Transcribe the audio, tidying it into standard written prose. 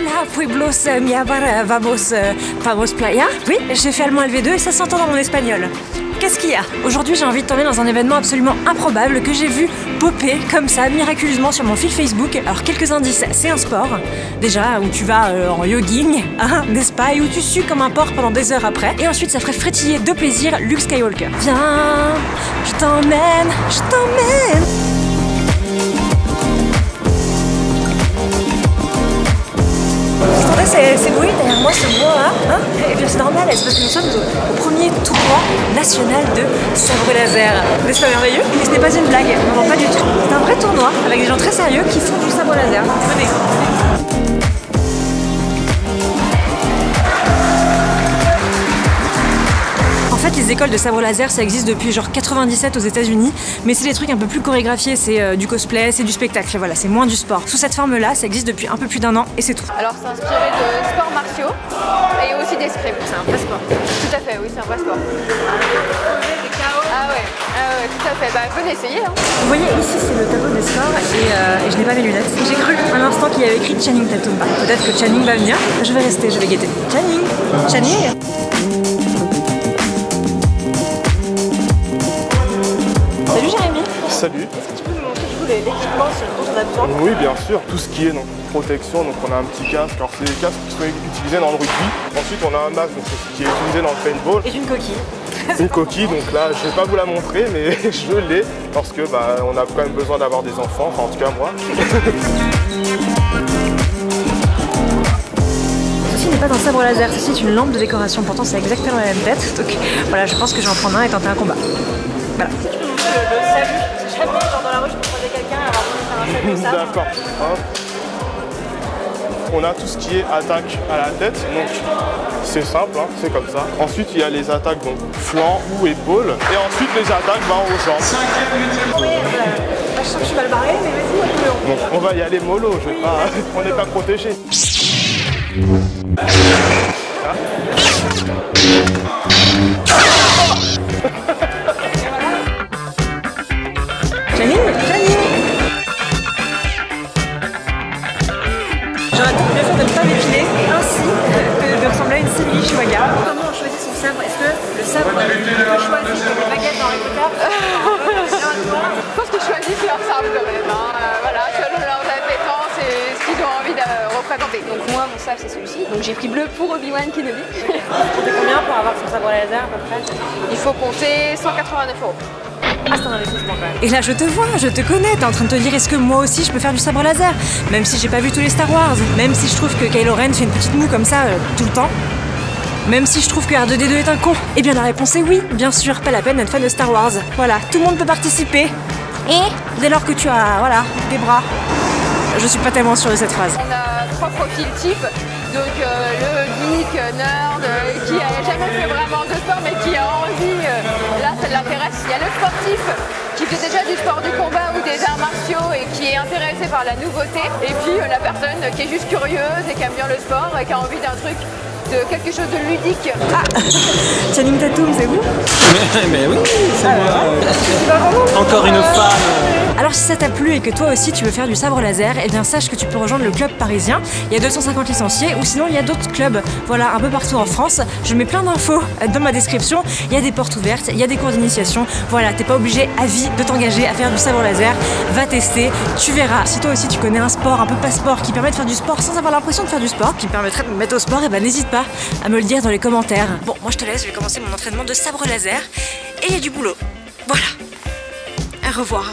Hola, pueblos, mi amor, vamos playa. Oui, j'ai fait allemand LV2 et ça s'entend dans mon espagnol. Qu'est-ce qu'il y a? Aujourd'hui, j'ai envie de t'emmener dans un événement absolument improbable que j'ai vu popper comme ça, miraculeusement sur mon fil Facebook. Alors, quelques indices, c'est un sport, déjà, où tu vas en jogging, hein, n'est-ce pas, et où tu sues comme un porc pendant des heures après. Et ensuite, ça ferait frétiller de plaisir Luke Skywalker. Viens, je t'emmène, je t'emmène. Ces bruits derrière moi, ce bois, hein? Et bien c'est normal, c'est parce que nous sommes au premier tournoi national de sabre laser. N'est-ce pas merveilleux? Et ce n'est pas une blague, non, pas du tout. C'est un vrai tournoi avec des gens très sérieux qui font du sabre laser. Venez. En fait, les écoles de sabre laser, ça existe depuis genre 97 aux États-Unis, mais c'est des trucs un peu plus chorégraphiés, c'est du cosplay, c'est du spectacle, voilà, c'est moins du sport. Sous cette forme-là, ça existe depuis un peu plus d'un an et c'est tout. Alors, c'est inspiré de sports martiaux et aussi d'escrime. C'est un vrai sport. Tout à fait, oui, c'est un vrai sport. Ah ouais, tout à fait. Bah, venez essayer. Hein. Vous voyez, ici, c'est le tableau des scores et je n'ai pas mes lunettes. J'ai cru un instant qu'il y avait écrit Channing Tatum. Peut-être que Channing va venir. Je vais rester, je vais guetter. Channing. Salut Jérémy. Salut. Est-ce que tu peux nous montrer du coup l'équipement dont on a besoin? Oui, bien sûr. Tout ce qui est donc, protection, donc on a un petit casque. Alors c'est des casques qui sont utilisés dans le rugby. Ensuite on a un masque, donc c'est ce qui est utilisé dans le paintball. Et une coquille. Une coquille, donc là je vais pas vous la montrer, mais je l'ai parce que bah, on a quand même besoin d'avoir des enfants, enfin en tout cas moi. Ceci n'est pas un sabre laser, ceci est une lampe de décoration. Pourtant c'est exactement la même tête. Donc voilà, je pense que je vais en prendre un et tenter un combat. Voilà. Tu peux montrer le salut? C'est jamais genre dans la rue je peux croiser quelqu'un et avoir envie de faire un salut comme ça. D'accord. On a tout ce qui est attaque à la tête, donc c'est simple, hein, c'est comme ça. Ensuite il y a les attaques donc flanc ou épaule, et ensuite les attaques aux jambes. Oui, je sens que je suis mal barrée, mais vas-y, donc on va y aller mollo, je vais pas, on n'est pas protégé. J'aurais tout bien fait de ne pas m'épiler ainsi que de ressembler à une Sylvie Chouaga. Comment on choisit son sabre? Est-ce que le sabre que choisit comme les baguettes dans Harry Potter? Je pense qu'ils choisissent leur sabre quand même. Hein. Voilà, selon leurs appétences et ce qu'ils ont envie de représenter. Donc moi, mon sabre c'est celui-ci. Donc j'ai pris bleu pour Obi-Wan Kenobi. Comptez combien pour avoir son sabre laser à peu près? Il faut compter 189 €. Ah, c'est un investissement quand même. Et là je te vois, je te connais, t'es en train de te dire est-ce que moi aussi je peux faire du sabre laser? Même si j'ai pas vu tous les Star Wars, même si je trouve que Kylo Ren fait une petite moue comme ça tout le temps, même si je trouve que R2D2 est un con. Eh bien la réponse est oui, bien sûr, pas la peine d'être fan de Star Wars. Voilà, tout le monde peut participer. Et dès lors que tu as, voilà, des bras. Je suis pas tellement sûre de cette phrase. On a 3 profils types. Donc le geek, nerd, qui a jamais fait vraiment de sport mais qui a envie, là ça l'intéresse. Il y a le sportif qui fait déjà du sport du combat ou des arts martiaux et qui est intéressé par la nouveauté. Et puis la personne qui est juste curieuse et qui aime bien le sport et qui a envie d'un truc, de quelque chose de ludique. Ah, Channing Tatum, c'est vous? Mais oui, c'est moi. Encore une femme. Alors si ça t'a plu et que toi aussi tu veux faire du sabre laser, eh bien sache que tu peux rejoindre le club parisien. Il y a 250 licenciés ou sinon il y a d'autres clubs, voilà, un peu partout en France. Je mets plein d'infos dans ma description. Il y a des portes ouvertes, il y a des cours d'initiation. Voilà, t'es pas obligé à vie de t'engager à faire du sabre laser. Va tester, tu verras. Si toi aussi tu connais un sport, un peu passeport, qui permet de faire du sport sans avoir l'impression de faire du sport, qui me permettrait de me mettre au sport, et ben n'hésite pas à me le dire dans les commentaires. Bon, moi je te laisse, je vais commencer mon entraînement de sabre laser et il y a du boulot. Voilà. Au revoir.